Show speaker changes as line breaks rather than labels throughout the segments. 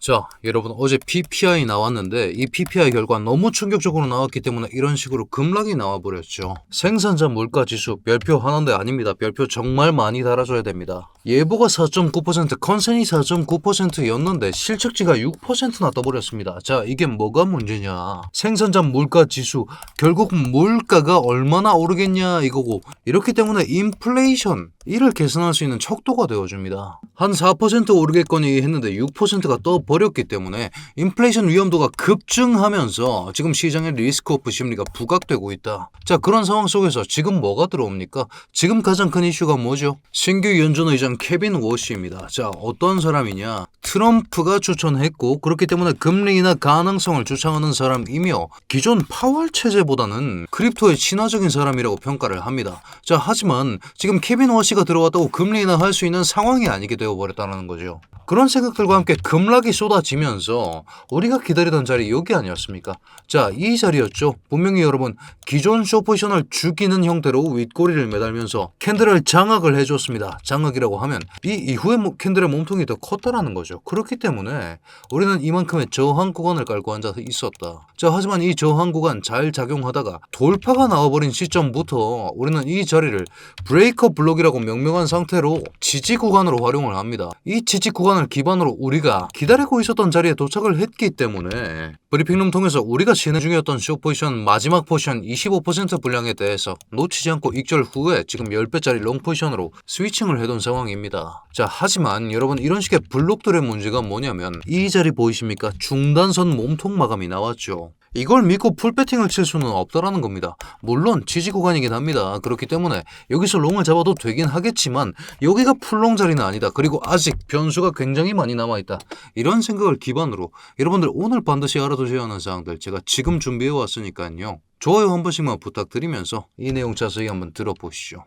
자, 여러분 어제 PPI 나왔는데 이 PPI 결과 너무 충격적으로 나왔기 때문에 이런 식으로 급락이 나와버렸죠. 생산자 물가지수 별표 하나인데 아닙니다. 별표 정말 많이 달아줘야 됩니다. 예보가 4.9%, 컨센이 4.9%였는데 실측치가 6%나 떠버렸습니다. 자, 이게 뭐가 문제냐. 생산자 물가지수, 결국 물가가 얼마나 오르겠냐 이거고, 이렇기 때문에 인플레이션, 이를 계산할 수 있는 척도가 되어줍니다. 한 4% 오르겠거니 했는데 6%가 떠버렸기 때문에 인플레이션 위험도가 급증하면서 지금 시장의 리스크 오프 심리가 부각되고 있다. 자, 그런 상황 속에서 지금 뭐가 들어옵니까? 지금 가장 큰 이슈가 뭐죠? 신규 연준 의장 케빈 워시입니다. 자, 어떤 사람이냐? 트럼프가 추천했고, 그렇기 때문에 금리 인하 가능성을 주창하는 사람이며 기존 파월 체제보다는 크립토에 친화적인 사람이라고 평가를 합니다. 자, 하지만 지금 케빈 워시가 들어왔다고 금리 인하할 수 있는 상황이 아니게 되어버렸다는 거죠. 그런 생각들과 함께 급락이 쏟아지면서 우리가 기다리던 자리 여기 아니었습니까? 자, 이 자리였죠. 분명히 여러분 기존 숏포지션을 죽이는 형태로 윗꼬리를 매달면서 캔들을 장악을 해줬습니다. 장악이라고 하면 이 이후에 캔들의 몸통이 더 컸다라는 거죠. 그렇기 때문에 우리는 이만큼의 저항 구간을 깔고 앉아 있었다. 자, 하지만 이 저항 구간 잘 작용하다가 돌파가 나와버린 시점부터 우리는 이 자리를 브레이커 블록이라고 명명한 상태로 지지 구간으로 활용을 합니다. 이 지지 구간을 기반으로 우리가 기다리고 있었던 자리에 도착을 했기 때문에 브리핑룸 통해서 우리가 진행 중이었던 숏포지션 마지막 포지션 25% 분량에 대해서 놓치지 않고 익절 후에 지금 10배짜리 롱 포지션으로 스위칭을 해둔 상황입니다. 자, 하지만 여러분 이런 식의 블록들의 문제가 뭐냐면 이 자리 보이십니까? 중단선 몸통 마감이 나왔죠. 이걸 믿고 풀배팅을 칠 수는 없다라는 겁니다. 물론 지지 구간이긴 합니다. 그렇기 때문에 여기서 롱을 잡아도 되긴 하겠지만 여기가 풀롱 자리는 아니다. 그리고 아직 변수가 굉장히 많이 남아있다. 이런 생각을 기반으로 여러분들 오늘 반드시 알아두셔야 하는 사항들 제가 지금 준비해 왔으니까요. 좋아요 한 번씩만 부탁드리면서 이 내용 자세히 한번 들어보시죠.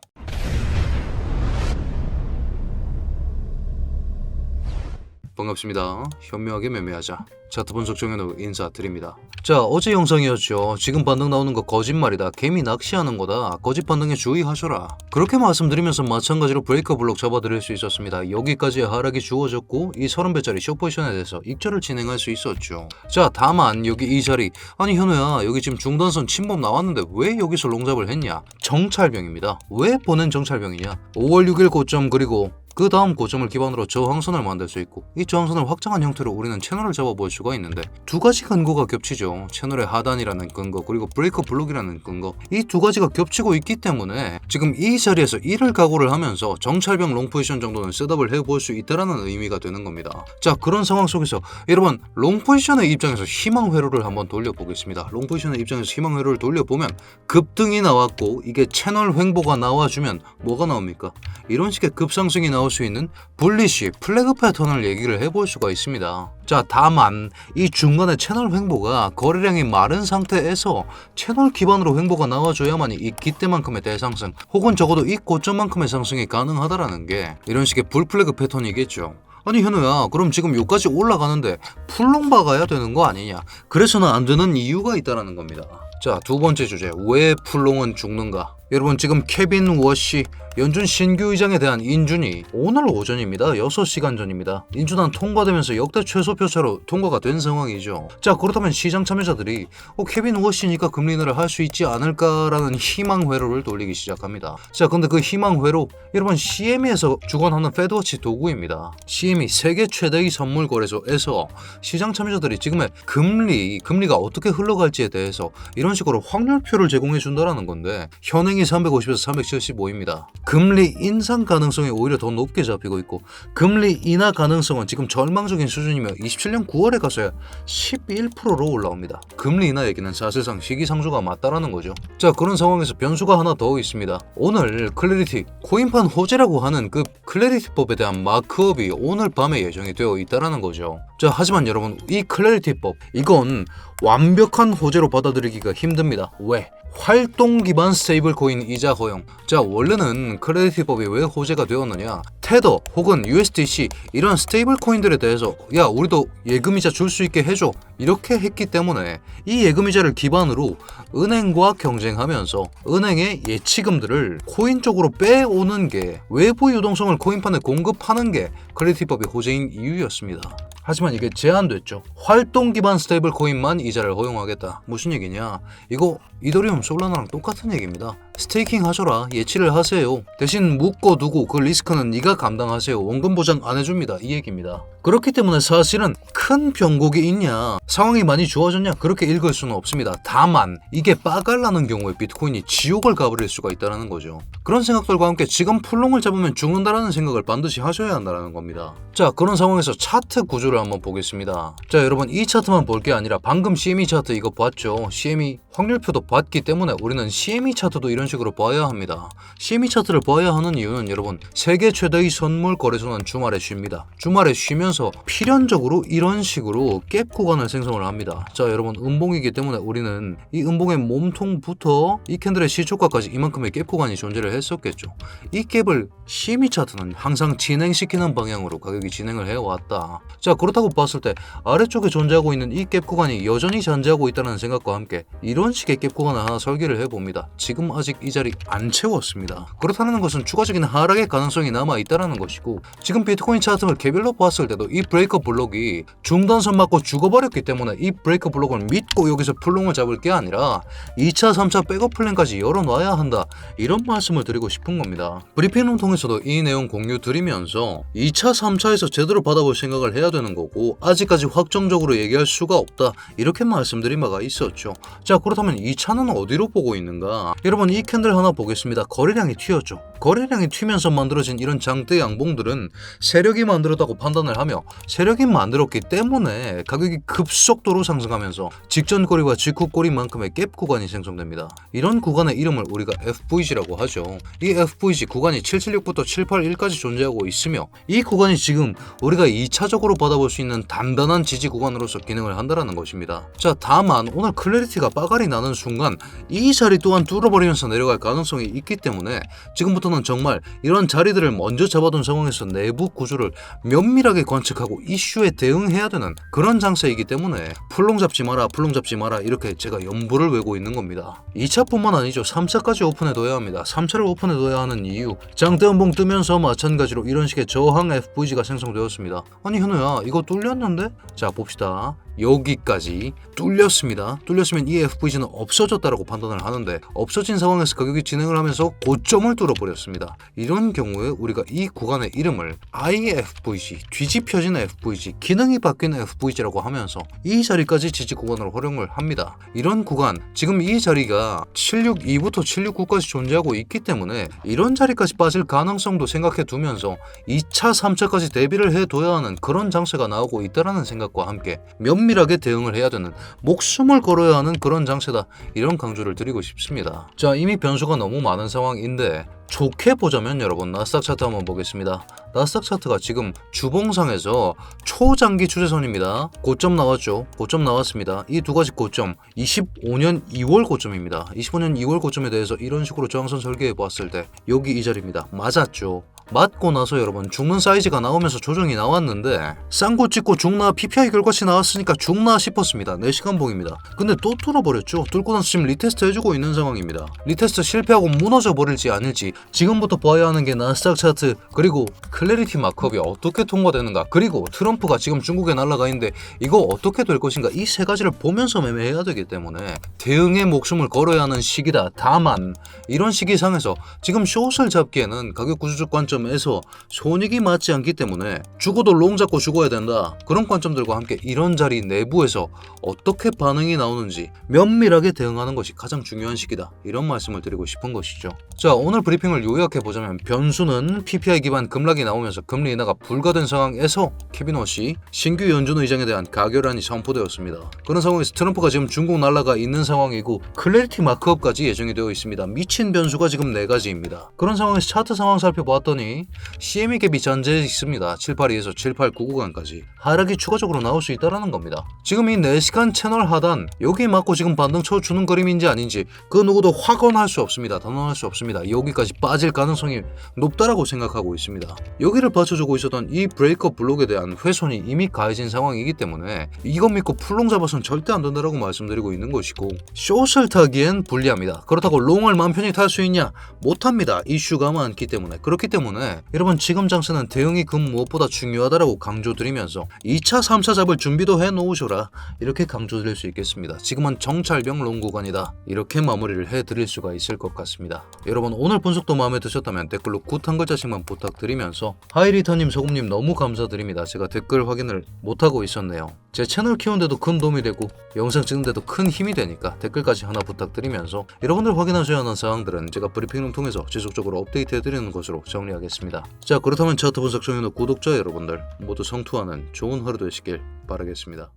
반갑습니다. 현명하게 매매하자. 차트 분석 정현우 인사드립니다. 자, 어제 영상이었죠. 지금 반등 나오는 거 거짓말이다. 개미 낚시하는 거다. 거짓 반등에 주의하셔라. 그렇게 말씀드리면서 마찬가지로 브레이커 블록 잡아드릴 수 있었습니다. 여기까지의 하락이 주어졌고 이 30배짜리 숏포지션에 대해서 익절을 진행할 수 있었죠. 자, 다만 여기 이 자리, 아니 현우야 여기 지금 중단선 침범 나왔는데 왜 여기서 롱잡을 했냐? 정찰병입니다. 왜 보낸 정찰병이냐? 5월 6일 고점 그리고 그 다음 고점을 기반으로 저항선을 만들 수 있고 이 저항선을 확장한 형태로 우리는 채널을 잡아볼 수가 있는데 두 가지 근거가 겹치죠. 채널의 하단이라는 근거 그리고 브레이커 블록이라는 근거, 이 두 가지가 겹치고 있기 때문에 지금 이 자리에서 이를 각오를 하면서 정찰병 롱 포지션 정도는 셋업을 해볼 수 있다는 의미가 되는 겁니다. 자, 그런 상황 속에서 여러분 롱 포지션의 입장에서 희망 회로를 한번 돌려보겠습니다. 롱 포지션의 입장에서 희망 회로를 돌려보면 급등이 나왔고 이게 채널 횡보가 나와주면 뭐가 나옵니까? 이런 식의 급상승이 나올 수 있는 불리시 플래그 패턴을 얘기를 해볼 수가 있습니다. 자, 다만 이 중간에 채널 횡보가 거래량이 마른 상태에서 채널 기반으로 횡보가 나와줘야만이 이 기대만큼의 대상승 혹은 적어도 이 고점만큼의 상승이 가능하다라는 게 이런 식의 불플래그 패턴이겠죠. 아니 현우야, 그럼 지금 여기까지 올라가는데 풀롱 박아야 되는 거 아니냐? 그래서는 안 되는 이유가 있다는 겁니다. 자, 두 번째 주제, 왜 풀롱은 죽는가? 여러분 지금 케빈 워시 연준 신규 의장에 대한 인준이 오늘 오전입니다. 6시간 전입니다. 인준안 통과되면서 역대 최소 표차로 통과가 된 상황이죠. 자, 그렇다면 시장 참여자들이 케빈 워시니까 금리 인하를 할 수 있지 않을까라는 희망 회로를 돌리기 시작합니다. 자, 근데 그 희망 회로 여러분 CME에서 주관하는 페드워치 도구입니다. CME 세계 최대의 선물 거래소에서 시장 참여자들이 지금의 금리가 어떻게 흘러갈지에 대해서 이런 식으로 확률표를 제공해 준다라는 건데 현행이 350에서 375입니다. 금리 인상 가능성이 오히려 더 높게 잡히고 있고 금리 인하 가능성은 지금 절망적인 수준이며 27년 9월에 가서야 11%로 올라옵니다. 금리 인하 얘기는 사실상 시기상조가 맞다라는 거죠. 자, 그런 상황에서 변수가 하나 더 있습니다. 오늘 클래리티, 코인판 호재라고 하는 그 클래리티법에 대한 마크업이 오늘 밤에 예정이 되어 있다라는 거죠. 자, 하지만 여러분 이 클래리티법 이건 완벽한 호재로 받아들이기가 힘듭니다. 왜? 활동 기반 스테이블 코인 이자 허용. 자, 원래는 클래리티법이 왜 호재가 되었느냐? 테더 혹은 USDC 이런 스테이블 코인들에 대해서 야 우리도 예금이자 줄 수 있게 해줘 이렇게 했기 때문에 이 예금이자를 기반으로 은행과 경쟁하면서 은행의 예치금들을 코인 쪽으로 빼오는 게 외부 유동성을 코인판에 공급하는 게 크레딧법의 호재인 이유였습니다. 하지만 이게 제한됐죠. 활동 기반 스테이블 코인만 이자를 허용하겠다. 무슨 얘기냐? 이거 이더리움 솔라나랑 똑같은 얘기입니다. 스테이킹 하셔라. 예치를 하세요. 대신 묶어두고 그 리스크는 네가 감당하세요. 원금 보장 안 해줍니다. 이 얘기입니다. 그렇기 때문에 사실은 큰 변곡이 있냐, 상황이 많이 좋아졌냐 그렇게 읽을 수는 없습니다. 다만 이게 빠갈라는 경우에 비트코인이 지옥을 가버릴 수가 있다는 거죠. 그런 생각들과 함께 지금 풀롱을 잡으면 죽는다라는 생각을 반드시 하셔야 한다는 겁니다. 자, 그런 상황에서 차트 구조를 한번 보겠습니다. 자, 여러분 이 차트만 볼 게 아니라 방금 CME 차트 이거 봤죠? CME 확률표도 봤기 때문에 우리는 CME 차트도 이런 식으로 봐야 합니다. CME 차트를 봐야 하는 이유는 여러분 세계 최대의 선물 거래소는 주말에 쉽니다. 주말에 쉬면서 필연적으로 이런 식으로 갭 구간을 생성을 합니다. 자, 여러분 음봉이기 때문에 우리는 이 음봉의 몸통부터 이 캔들의 시초가까지 이만큼의 갭 구간이 존재를 했었겠죠. 이 갭을 CME 차트는 항상 진행시키는 방향으로 가격이 진행을 해왔다. 자, 그렇다고 봤을 때 아래쪽에 존재하고 있는 이 갭 구간이 여전히 잔재하고 있다는 생각과 함께 이런 식의 갭 구간을 하나 설계를 해봅니다. 지금 아직 이 자리 안 채웠습니다. 그렇다는 것은 추가적인 하락의 가능성이 남아있다는 것이고, 지금 비트코인 차트를 개별로 봤을 때도 이 브레이커 블록이 중단선 맞고 죽어버렸기 때문에 이 브레이커 블록을 믿고 여기서 풀롱을 잡을 게 아니라 2차, 3차 백업 플랜까지 열어놔야 한다. 이런 말씀을 드리고 싶은 겁니다. 브리핑을 통해서도 이 내용 공유 드리면서 2차, 3차에서 제대로 받아볼 생각을 해야 되는 거고 아직까지 확정적으로 얘기할 수가 없다. 이렇게 말씀드린 바가 있었죠. 자, 그렇다면 2차는 어디로 보고 있는가? 여러분 이 캔들 하나 보겠습니다. 거래량이 튀었죠. 거래량이 튀면서 만들어진 이런 장대 양봉들은 세력이 만들었다고 판단을 하며 세력이 만들었기 때문에 가격이 급속도로 상승하면서 직전 거리와 직후 거리만큼의 갭 구간이 생성됩니다. 이런 구간의 이름을 우리가 FVG라고 하죠. 이 FVG 구간이 776부터 781까지 존재하고 있으며 이 구간이 지금 우리가 2차적으로 받아볼 수 있는 단단한 지지 구간으로서 기능을 한다는 것입니다. 자, 다만 오늘 클래리티가 빠갈이 나는 순간 이 자리 또한 뚫어버리면서 내려갈 가능성이 있기 때문에 지금부터는 정말 이런 자리들을 먼저 잡아둔 상황에서 내부 구조를 면밀하게 관측하고 이슈에 대응해야 되는 그런 장세이기 때문에 풀롱 잡지 마라 이렇게 제가 연보를 외고 있는 겁니다. 2차뿐만 아니죠. 3차까지 오픈해둬야 합니다. 3차를 오픈해둬야 하는 이유, 장대 연봉 뜨면서 마찬가지로 이런 식의 저항 FVG가 생성되었습니다. 아니 현우야 이거 뚫렸는데? 자, 봅시다. 여기까지 뚫렸습니다. 뚫렸으면 이 FVG는 없어졌다라고 판단을 하는데 없어진 상황에서 가격이 진행을 하면서 고점을 뚫어버렸습니다. 이런 경우에 우리가 이 구간의 이름을 IFVG, 뒤집혀진 FVG, 기능이 바뀐 FVG라고 하면서 이 자리까지 지지 구간으로 활용을 합니다. 이런 구간, 지금 이 자리가 762부터 769까지 존재하고 있기 때문에 이런 자리까지 빠질 가능성도 생각해 두면서 2차, 3차까지 대비를 해둬야 하는 그런 장세가 나오고 있다는 생각과 함께 면밀하게 대응을 해야 되는, 목숨을 걸어야 하는 그런 장세다. 이런 강조를 드리고 싶습니다. 자, 이미 변수가 너무 많은 상황인데 좋게 보자면 여러분 나스닥 차트 한번 보겠습니다. 나스닥 차트가 지금 주봉상에서 초장기 추세선입니다. 고점 나왔죠. 고점 나왔습니다. 이 두 가지 고점 25년 2월 고점입니다. 25년 2월 고점에 대해서 이런 식으로 저항선 설계해 보았을 때 여기 이 자리입니다. 맞았죠. 맞고 나서 여러분 죽는 사이즈가 나오면서 조정이 나왔는데 쌍고 찍고 죽나 PPI 결과치 나왔으니까 죽나 싶었습니다. 4시간 봉입니다. 근데 또 뚫어버렸죠. 뚫고 나서 지금 리테스트 해주고 있는 상황입니다. 리테스트 실패하고 무너져 버릴지 아닐지 지금부터 봐야 하는 게 나스닥 차트, 그리고 클래리티 마크업이 어떻게 통과되는가, 그리고 트럼프가 지금 중국에 날아가 있는데 이거 어떻게 될 것인가, 이 세 가지를 보면서 매매해야 되기 때문에 대응에 목숨을 걸어야 하는 시기다. 다만 이런 시기상에서 지금 숏을 잡기에는 가격 구조적 관점에서 손익이 맞지 않기 때문에 죽어도 롱 잡고 죽어야 된다. 그런 관점들과 함께 이런 자리 내부에서 어떻게 반응이 나오는지 면밀하게 대응하는 것이 가장 중요한 시기다. 이런 말씀을 드리고 싶은 것이죠. 자, 오늘 브리핑을 요약해보자면 변수는 PPI 기반 급락이 나오면서 금리 인하가 불가된 상황에서 케빈 워시 신규 연준 의장에 대한 가결안이 선포되었습니다. 그런 상황에서 트럼프가 지금 중국 날라가 있는 상황이고 클래리티 마크업까지 예정이 되어 있습니다. 미친 변수가 지금 4가지입니다. 그런 상황에서 차트 상황 살펴봤더니 회선이 CME 갭이 잔재해 있습니다. 782에서 7899 구간까지 하락이 추가적으로 나올 수 있다는 겁니다. 지금 이 4시간 채널 하단 여기에 맞고 지금 반등 쳐주는 그림인지 아닌지 그 누구도 확언할 수 없습니다. 단언할 수 없습니다. 여기까지 빠질 가능성이 높다라고 생각하고 있습니다. 여기를 받쳐주고 있었던 이 브레이크업 블록에 대한 회선이 이미 가해진 상황이기 때문에 이것 믿고 풀롱 잡아서는 절대 안 된다라고 말씀드리고 있는 것이고, 숏을 타기엔 불리합니다. 그렇다고 롱을 마음 편히 탈 수 있냐? 못합니다. 이슈가 많기 때문에. 그렇기 때문에 여러분 지금 장세는 대응이 그 무엇보다 중요하다라고 강조드리면서 2차 3차 잡을 준비도 해놓으셔라, 이렇게 강조드릴 수 있겠습니다. 지금은 정찰병 롱 구간이다, 이렇게 마무리를 해드릴 수가 있을 것 같습니다. 여러분 오늘 분석도 마음에 드셨다면 댓글로 굿 한 글자씩만 부탁드리면서, 하이리터님, 소금님 너무 감사드립니다. 제가 댓글 확인을 못하고 있었네요. 제 채널 키우는데도 큰 도움이 되고 영상 찍는데도 큰 힘이 되니까 댓글까지 하나 부탁드리면서, 여러분들 확인하셔야 하는 사항들은 제가 브리핑을 통해서 지속적으로 업데이트해드리는 것으로 정리하겠습니다. 자, 그렇다면 차트 분석 정연의 구독자 여러분들 모두 성투하는 좋은 하루 되시길 바라겠습니다.